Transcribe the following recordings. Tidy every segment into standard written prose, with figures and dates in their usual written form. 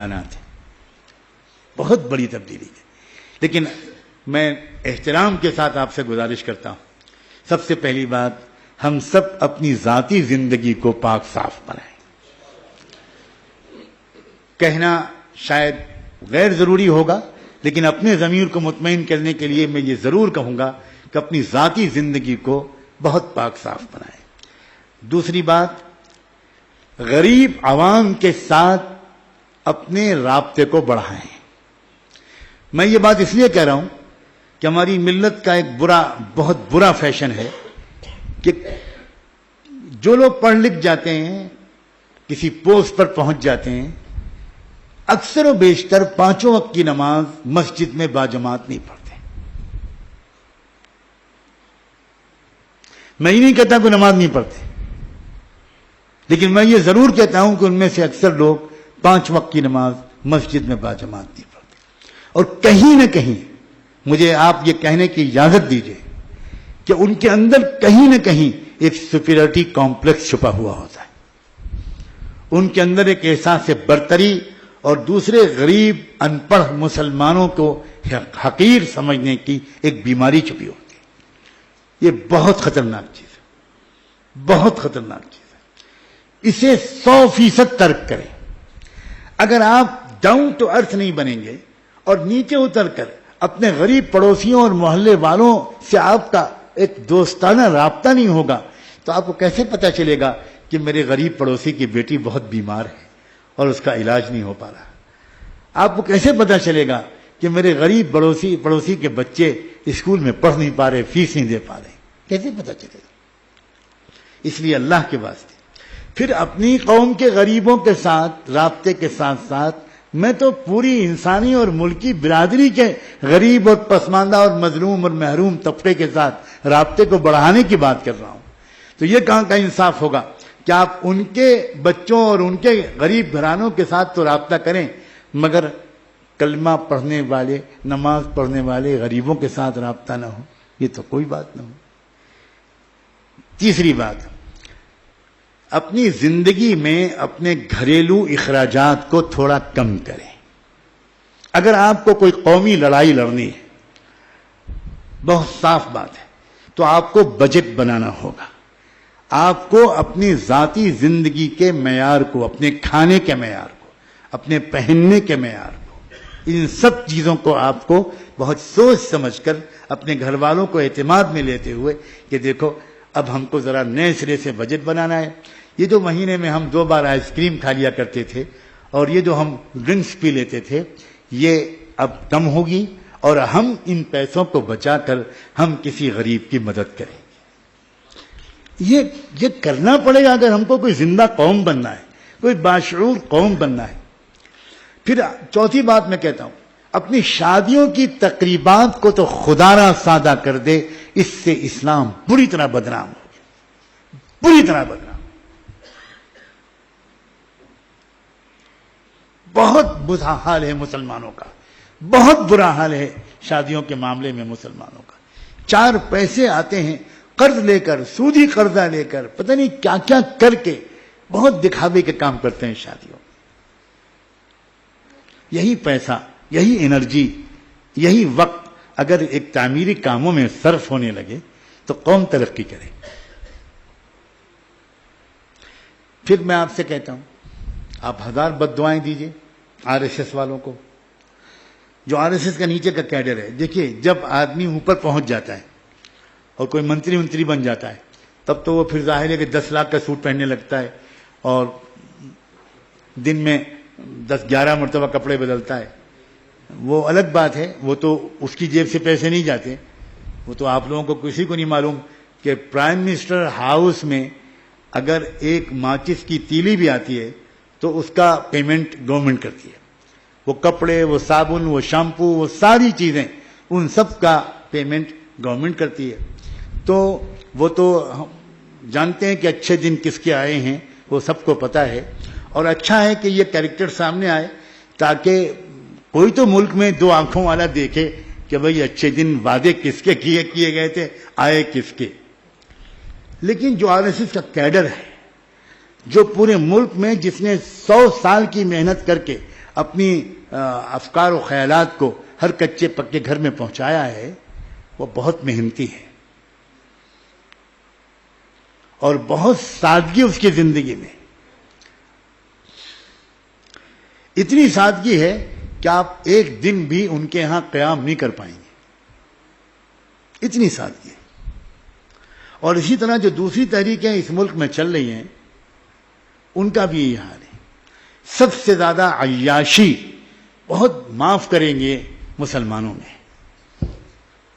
تھے، بہت بڑی تبدیلی ہے. لیکن میں احترام کے ساتھ آپ سے گزارش کرتا ہوں، سب سے پہلی بات، ہم سب اپنی ذاتی زندگی کو پاک صاف بنائیں. کہنا شاید غیر ضروری ہوگا، لیکن اپنے ضمیر کو مطمئن کرنے کے لیے میں یہ ضرور کہوں گا کہ اپنی ذاتی زندگی کو بہت پاک صاف بنائیں. دوسری بات، غریب عوام کے ساتھ اپنے رابطے کو بڑھائیں. میں یہ بات اس لیے کہہ رہا ہوں کہ ہماری ملت کا ایک بہت برا فیشن ہے کہ جو لوگ پڑھ لکھ جاتے ہیں، کسی پوسٹ پر پہنچ جاتے ہیں، اکثر و بیشتر 5 وقت کی نماز مسجد میں باجماعت نہیں پڑھتے. میں یہ نہیں کہتا کوئی نماز نہیں پڑھتے، لیکن میں یہ ضرور کہتا ہوں کہ ان میں سے اکثر لوگ 5 وقت کی نماز مسجد میں باجماعت نہیں پڑھتے. اور کہیں نہ کہیں مجھے آپ یہ کہنے کی اجازت دیجئے کہ ان کے اندر کہیں نہ کہیں ایک سپیریورٹی کمپلیکس چھپا ہوا ہوتا ہے. ان کے اندر ایک احساس برتری اور دوسرے غریب ان پڑھ مسلمانوں کو حقیر سمجھنے کی ایک بیماری چھپی ہوتی ہے. یہ بہت خطرناک چیز ہے، بہت خطرناک چیز ہے. اسے 100% ترک کریں. اگر آپ ڈاؤن ٹو ارتھ نہیں بنیں گے اور نیچے اتر کر اپنے غریب پڑوسیوں اور محلے والوں سے آپ کا ایک دوستانہ رابطہ نہیں ہوگا تو آپ کو کیسے پتہ چلے گا کہ میرے غریب پڑوسی کی بیٹی بہت بیمار ہے اور اس کا علاج نہیں ہو پا رہا؟ آپ کو کیسے پتہ چلے گا کہ میرے غریب پڑوسی کے بچے اسکول میں پڑھ نہیں پا رہے، فیس نہیں دے پا رہے؟ کیسے پتہ چلے گا؟ اس لیے اللہ کے واسطے پھر اپنی قوم کے غریبوں کے ساتھ رابطے کے ساتھ ساتھ میں تو پوری انسانی اور ملکی برادری کے غریب اور پسماندہ اور مظلوم اور محروم طبقے کے ساتھ رابطے کو بڑھانے کی بات کر رہا ہوں. تو یہ کہاں کا انصاف ہوگا کہ آپ ان کے بچوں اور ان کے غریب گھرانوں کے ساتھ تو رابطہ کریں، مگر کلمہ پڑھنے والے، نماز پڑھنے والے غریبوں کے ساتھ رابطہ نہ ہو؟ یہ تو کوئی بات نہ ہو. تیسری بات، اپنی زندگی میں اپنے گھریلو اخراجات کو تھوڑا کم کریں. اگر آپ کو کوئی قومی لڑائی لڑنی ہے، بہت صاف بات ہے، تو آپ کو بجٹ بنانا ہوگا. آپ کو اپنی ذاتی زندگی کے معیار کو، اپنے کھانے کے معیار کو، اپنے پہننے کے معیار کو، ان سب چیزوں کو آپ کو بہت سوچ سمجھ کر اپنے گھر والوں کو اعتماد میں لیتے ہوئے کہ دیکھو اب ہم کو ذرا نئے سرے سے بجٹ بنانا ہے. یہ جو مہینے میں ہم 2 بار آئس کریم کھا لیا کرتے تھے اور یہ جو ہم ڈرنکس پی لیتے تھے، یہ اب کم ہوگی اور ہم ان پیسوں کو بچا کر ہم کسی غریب کی مدد کریں. یہ کرنا پڑے گا اگر ہم کو کوئی زندہ قوم بننا ہے، کوئی باشعور قوم بننا ہے. پھر چوتھی بات میں کہتا ہوں، اپنی شادیوں کی تقریبات کو تو خدا را سادہ کر دے. اس سے اسلام بری طرح بدنام ہو گیا، بری طرح بدنام. بہت برا حال ہے مسلمانوں کا، بہت برا حال ہے شادیوں کے معاملے میں مسلمانوں کا. 4 پیسے آتے ہیں قرض لے کر، سودی قرضہ لے کر، پتہ نہیں کیا کیا کر کے بہت دکھاوے کے کام کرتے ہیں شادیوں. یہی پیسہ، یہی انرجی، یہی وقت اگر ایک تعمیری کاموں میں صرف ہونے لگے تو قوم ترقی کرے. پھر میں آپ سے کہتا ہوں، آپ 1000 بد دعائیں دیجئے RSS والوں کو، جو RSS کا نیچے کا کیڈر ہے. دیکھیے جب آدمی اوپر پہنچ جاتا ہے اور کوئی منتری بن جاتا ہے، تب تو وہ پھر ظاہر ہے کہ 10 لاکھ کا سوٹ پہننے لگتا ہے اور دن میں 10-11 مرتبہ کپڑے بدلتا ہے. وہ الگ بات ہے، وہ تو اس کی جیب سے پیسے نہیں جاتے. وہ تو آپ لوگوں کو کسی کو نہیں معلوم کہ پرائم منسٹر ہاؤس میں اگر ایک ماچس کی تیلی بھی آتی ہے تو اس کا پیمنٹ گورنمنٹ کرتی ہے. وہ کپڑے، وہ صابن، وہ شیمپو، وہ ساری چیزیں، ان سب کا پیمنٹ گورنمنٹ کرتی ہے. تو وہ تو جانتے ہیں کہ اچھے دن کس کے آئے ہیں، وہ سب کو پتہ ہے. اور اچھا ہے کہ یہ کیریکٹر سامنے آئے تاکہ کوئی تو ملک میں 2 آنکھوں والا دیکھے کہ بھئی اچھے دن وعدے کس کے کیے گئے تھے، آئے کس کے. لیکن جو RSS کا کیڈر ہے، جو پورے ملک میں جس نے 100 سال کی محنت کر کے اپنی افکار و خیالات کو ہر کچے پکے گھر میں پہنچایا ہے، وہ بہت محنتی ہے اور بہت سادگی اس کی زندگی میں، اتنی سادگی ہے کہ آپ ایک دن بھی ان کے ہاں قیام نہیں کر پائیں گے، اتنی سادگی ہے۔ اور اسی طرح جو دوسری تحریکیں اس ملک میں چل رہی ہیں ان کا بھی یہی حال ہے۔ سب سے زیادہ عیاشی بہت معاف کریں گے مسلمانوں میں،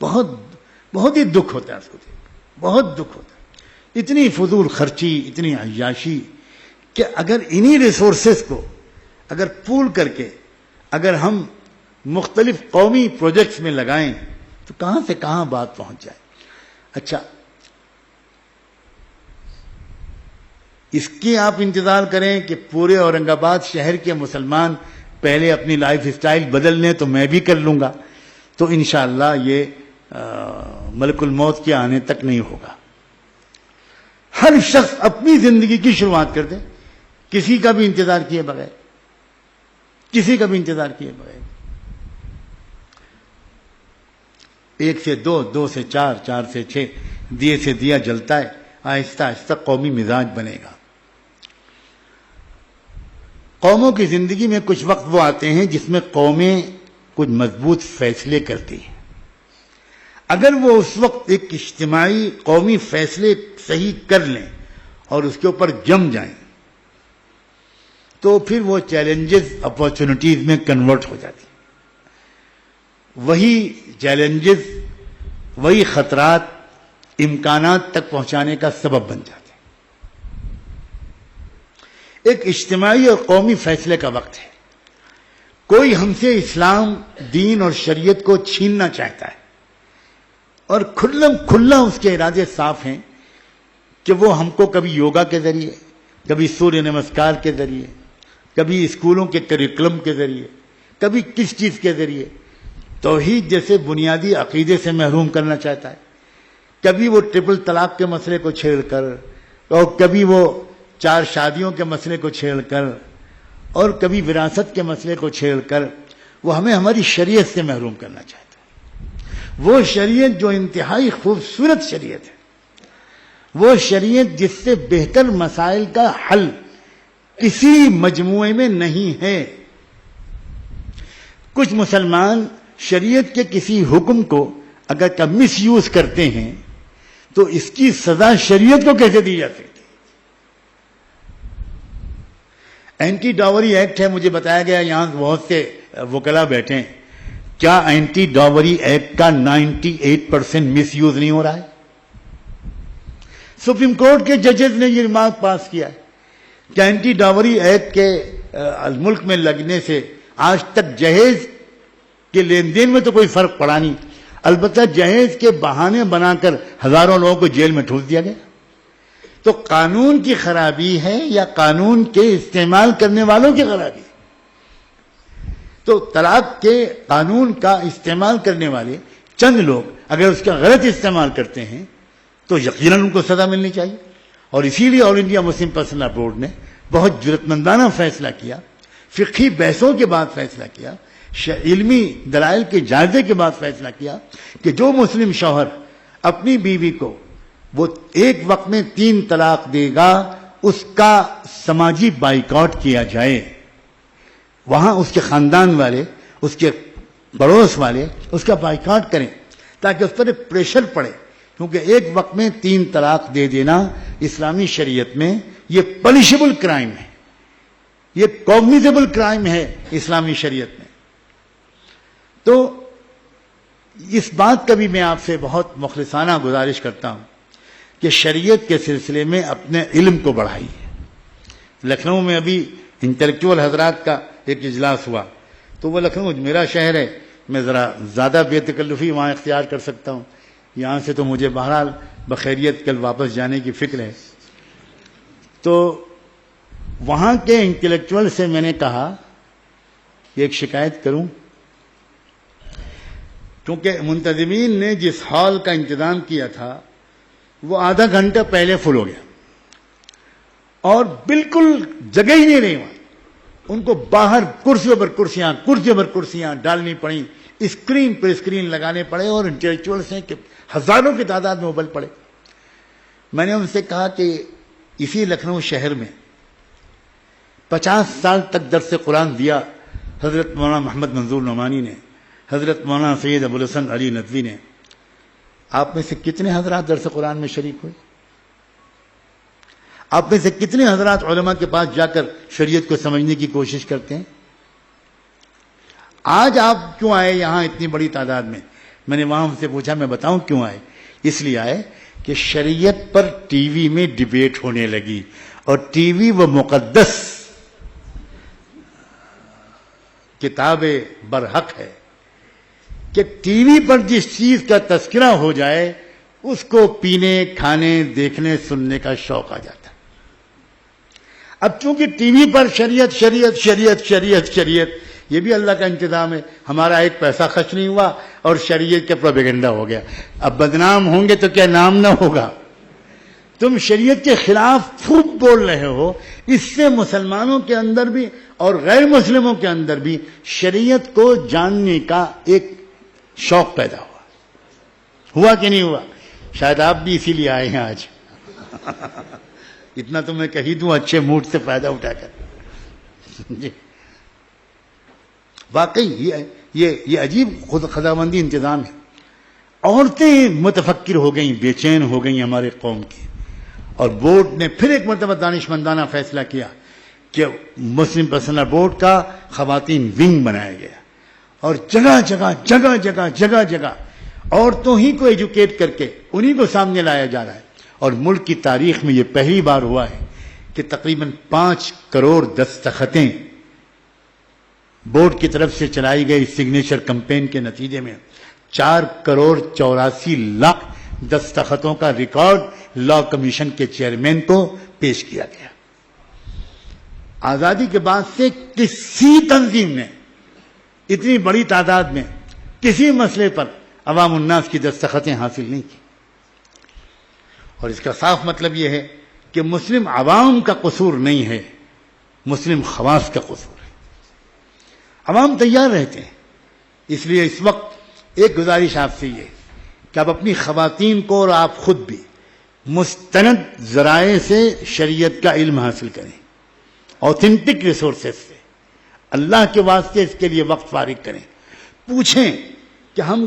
بہت ہی دکھ ہوتا ہے اس کو دیکھ، بہت دکھ ہوتا ہے، اتنی فضول خرچی، اتنی عیاشی کہ اگر انہی ریسورسز کو اگر پول کر کے اگر ہم مختلف قومی پروجیکٹس میں لگائیں تو کہاں سے کہاں بات پہنچ جائے۔ اچھا، اس کی آپ انتظار کریں کہ پورے اورنگ آباد شہر کے مسلمان پہلے اپنی لائف سٹائل بدل لیں تو میں بھی کر لوں گا، تو انشاءاللہ یہ ملک الموت کے آنے تک نہیں ہوگا۔ ہر شخص اپنی زندگی کی شروعات کر دے، کسی کا بھی انتظار کیے بغیر، کسی کا بھی انتظار کیے بغیر۔ 1 سے 2، 2 سے 4، 4 سے 6، دیے سے دیا جلتا ہے، آہستہ آہستہ قومی مزاج بنے گا۔ قوموں کی زندگی میں کچھ وقت وہ آتے ہیں جس میں قومیں کچھ مضبوط فیصلے کرتی ہیں، اگر وہ اس وقت ایک اجتماعی قومی فیصلے صحیح کر لیں اور اس کے اوپر جم جائیں تو پھر وہ چیلنجز اپارچونٹیز میں کنورٹ ہو جاتی ہیں، وہی چیلنجز، وہی خطرات امکانات تک پہنچانے کا سبب بن جاتے ہیں۔ ایک اجتماعی اور قومی فیصلے کا وقت ہے، کوئی ہم سے اسلام، دین اور شریعت کو چھیننا چاہتا ہے اور کھلا اس کے ارادے صاف ہیں کہ وہ ہم کو کبھی یوگا کے ذریعے، کبھی سوریہ نمسکار کے ذریعے، کبھی اسکولوں کے کریکولم کے ذریعے، کبھی کس چیز کے ذریعے توحید جیسے بنیادی عقیدے سے محروم کرنا چاہتا ہے، کبھی وہ ٹرپل طلاق کے مسئلے کو چھیڑ کر، اور کبھی وہ 4 شادیوں کے مسئلے کو چھیڑ کر، اور کبھی وراثت کے مسئلے کو چھیڑ کر وہ ہمیں ہماری شریعت سے محروم کرنا چاہتا ہے۔ وہ شریعت جو انتہائی خوبصورت شریعت ہے، وہ شریعت جس سے بہتر مسائل کا حل کسی مجموعے میں نہیں ہے۔ کچھ مسلمان شریعت کے کسی حکم کو اگر کا مس یوز کرتے ہیں تو اس کی سزا شریعت کو کیسے دی جا سکتی؟ اینٹی ڈاوری ایکٹ ہے، مجھے بتایا گیا یہاں بہت سے وکلاء بیٹھے ہیں، کیا اینٹی ڈاوری ایکٹ کا 98% مس یوز نہیں ہو رہا ہے؟ سپریم کورٹ کے ججز نے یہ ریمارک پاس کیا ہے کہ اینٹی ڈاوری ایکٹ کے ملک میں لگنے سے آج تک جہیز کے لین دین میں تو کوئی فرق پڑا نہیں، البتہ جہیز کے بہانے بنا کر ہزاروں لوگوں کو جیل میں ٹھوس دیا گیا۔ تو قانون کی خرابی ہے یا قانون کے استعمال کرنے والوں کی خرابی؟ تو طلاق کے قانون کا استعمال کرنے والے چند لوگ اگر اس کا غلط استعمال کرتے ہیں تو یقیناً ان کو سزا ملنی چاہیے، اور اسی لیے all India Muslim personal law board نے بہت جرأتمندانہ فیصلہ کیا، فقہی بحثوں کے بعد فیصلہ کیا، علمی دلائل کے جائزے کے بعد فیصلہ کیا کہ جو مسلم شوہر اپنی بیوی کو وہ ایک وقت میں 3 طلاق دے گا اس کا سماجی بائیکاٹ کیا جائے، وہاں اس کے خاندان والے، اس کے پڑوس والے اس کا بائیکاٹ کریں تاکہ اس پر پریشر پڑے، کیونکہ ایک وقت میں 3 طلاق دے دینا اسلامی شریعت میں یہ پنشبل کرائم ہے، یہ کوگنیزیبل کرائم ہے اسلامی شریعت میں۔ تو اس بات کا بھی میں آپ سے بہت مخلصانہ گزارش کرتا ہوں کہ شریعت کے سلسلے میں اپنے علم کو بڑھائیے۔ لکھنؤ میں ابھی انٹلیکچوئل حضرات کا ایک اجلاس ہوا، تو وہ لکھنؤ میرا شہر ہے، میں ذرا زیادہ بے تکلفی وہاں اختیار کر سکتا ہوں، یہاں سے تو مجھے بہرحال بخیریت کل واپس جانے کی فکر ہے۔ تو وہاں کے انٹلیکچوئل سے میں نے کہا کہ ایک شکایت کروں، کیونکہ منتظمین نے جس ہال کا انتظام کیا تھا وہ آدھا گھنٹہ پہلے فل ہو گیا اور بالکل جگہ ہی نہیں رہی وہاں، ان کو باہر کرسیوں پر کرسیاں ڈالنی پڑیں، اسکرین پر اسکرین لگانے پڑے، اور انٹلیکچوئلس ہیں کہ ہزاروں کی تعداد میں ابل پڑے۔ میں نے ان سے کہا کہ اسی لکھنؤ شہر میں 50 سال تک درس قرآن دیا حضرت مولانا محمد منظور نعمانی نے، حضرت مولانا سید ابو الحسن علی ندوی نے۔ آپ میں سے کتنے حضرات درس قرآن میں شریک ہوئے؟ آپ میں سے کتنے حضرات علماء کے پاس جا کر شریعت کو سمجھنے کی کوشش کرتے ہیں؟ آج آپ کیوں آئے یہاں اتنی بڑی تعداد میں؟ میں نے وہاں ان سے پوچھا، میں بتاؤں کیوں آئے؟ اس لیے آئے کہ شریعت پر ٹی وی میں ڈیبیٹ ہونے لگی، اور ٹی وی وہ مقدس کتاب برحق ہے کہ ٹی وی پر جس چیز کا تذکرہ ہو جائے اس کو پینے، کھانے، دیکھنے، سننے کا شوق آ جاتا ہے۔ اب چونکہ ٹی وی پر شریعت شریعت شریعت شریعت شریعت، یہ بھی اللہ کا انتظام ہے، ہمارا ایک پیسہ خرچ نہیں ہوا اور شریعت کا پروپیگنڈا ہو گیا۔ اب بدنام ہوں گے تو کیا نام نہ ہوگا؟ تم شریعت کے خلاف خوب بول رہے ہو، اس سے مسلمانوں کے اندر بھی اور غیر مسلموں کے اندر بھی شریعت کو جاننے کا ایک شوق پیدا ہوا کہ نہیں ہوا؟ شاید آپ بھی اسی لیے آئے ہیں آج۔ اتنا تو میں کہی دوں اچھے موڈ سے فائدہ اٹھا کر۔ جی واقعی یہ عجیب خداوندی انتظام ہے۔ عورتیں متفکر ہو گئیں، بے چین ہو گئیں ہمارے قوم کی، اور بورڈ نے پھر ایک مرتبہ دانشمندانہ فیصلہ کیا کہ مسلم پرسنل بورڈ کا خواتین ونگ بنایا گیا، اور جگہ جگہ جگہ جگہ جگہ جگہ عورتوں ہی کو ایجوکیٹ کر کے انہی کو سامنے لایا جا رہا ہے۔ اور ملک کی تاریخ میں یہ پہلی بار ہوا ہے کہ تقریباً 5 کروڑ دستخطیں بورڈ کی طرف سے چلائی گئی سگنیچر کمپین کے نتیجے میں 4 کروڑ 84 لاکھ دستخطوں کا ریکارڈ لا کمیشن کے چیئرمین کو پیش کیا گیا۔ آزادی کے بعد سے کسی تنظیم نے اتنی بڑی تعداد میں کسی مسئلے پر عوام الناس کی دستخطیں حاصل نہیں کی، اور اس کا صاف مطلب یہ ہے کہ مسلم عوام کا قصور نہیں ہے، مسلم خواص کا قصور ہے۔ عوام تیار رہتے ہیں، اس لیے اس وقت ایک گزارش آپ سے یہ کہ آپ اپنی خواتین کو اور آپ خود بھی مستند ذرائع سے شریعت کا علم حاصل کریں، اوتھینٹک ریسورسز سے، اللہ کے واسطے اس کے لیے وقت فارغ کریں، پوچھیں کہ ہم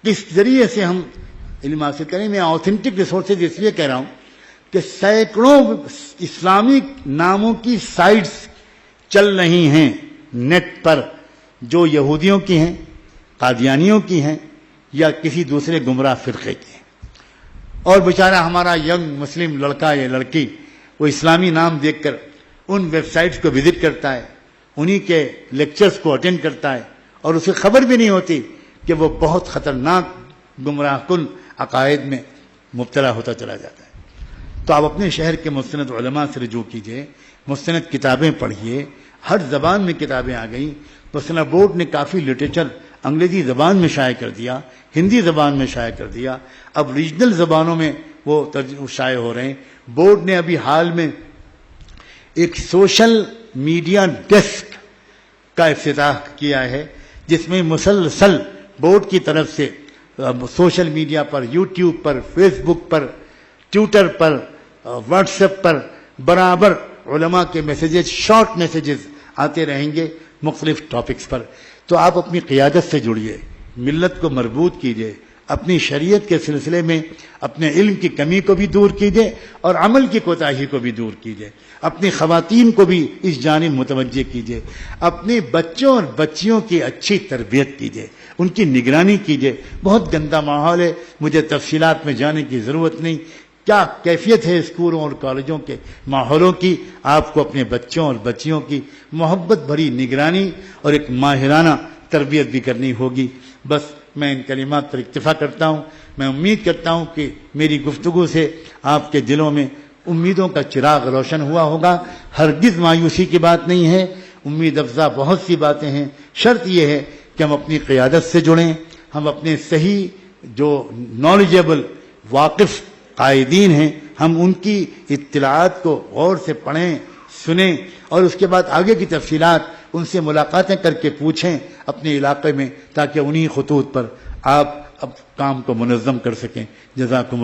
کس ذریعے سے ہم علم حاصل کریں۔ میں اوتھینٹک ریسورسز اس لیے کہہ رہا ہوں کہ سینکڑوں اسلامک ناموں کی سائٹس چل رہی ہیں نیٹ پر جو یہودیوں کی ہیں، قادیانیوں کی ہیں، یا کسی دوسرے گمراہ فرقے کی ہیں، اور بیچارہ ہمارا ینگ مسلم لڑکا یا لڑکی وہ اسلامی نام دیکھ کر ان ویب سائٹس کو وزٹ کرتا ہے، انہی کے لیکچرز کو اٹینڈ کرتا ہے، اور اسے خبر بھی نہیں ہوتی کہ وہ بہت خطرناک گمراہ کن عقائد میں مبتلا ہوتا چلا جاتا ہے۔ تو آپ اپنے شہر کے مستند علماء سے رجوع کیجئے، مستند کتابیں پڑھیے، ہر زبان میں کتابیں آ گئیں۔ پرسنل بورڈ نے کافی لٹریچر انگریزی زبان میں شائع کر دیا، ہندی زبان میں شائع کر دیا، اب ریجنل زبانوں میں وہ شائع ہو رہے ہیں۔ بورڈ نے ابھی حال میں ایک سوشل میڈیا ڈیسک کا افتتاح کیا ہے، جس میں مسلسل بورڈ کی طرف سے سوشل میڈیا پر، یوٹیوب پر، فیس بک پر، ٹویٹر پر، واٹس ایپ پر برابر علماء کے میسیجز، شارٹ میسیجز آتے رہیں گے مختلف ٹاپکس پر۔ تو آپ اپنی قیادت سے جڑیے، ملت کو مربوط کیجئے، اپنی شریعت کے سلسلے میں اپنے علم کی کمی کو بھی دور کیجئے اور عمل کی کوتاہی کو بھی دور کیجئے، اپنی خواتین کو بھی اس جانب متوجہ کیجئے، اپنے بچوں اور بچیوں کی اچھی تربیت کیجئے، ان کی نگرانی کیجئے۔ بہت گندا ماحول ہے، مجھے تفصیلات میں جانے کی ضرورت نہیں، کیا کیفیت ہے اسکولوں اور کالجوں کے ماحولوں کی۔ آپ کو اپنے بچوں اور بچیوں کی محبت بھری نگرانی اور ایک ماہرانہ تربیت بھی کرنی ہوگی۔ بس میں ان کلمات پر اکتفا کرتا ہوں۔ میں امید کرتا ہوں کہ میری گفتگو سے آپ کے دلوں میں امیدوں کا چراغ روشن ہوا ہوگا۔ ہرگز مایوسی کی بات نہیں ہے، امید افزا بہت سی باتیں ہیں۔ شرط یہ ہے کہ ہم اپنی قیادت سے جڑیں، ہم اپنے صحیح جو نالجیبل واقف قائدین ہیں، ہم ان کی اطلاعات کو غور سے پڑھیں، سنیں اور اس کے بعد آگے کی تفصیلات ان سے ملاقاتیں کر کے پوچھیں اپنے علاقے میں، تاکہ انہی خطوط پر آپ اب کام کو منظم کر سکیں۔ جزاکم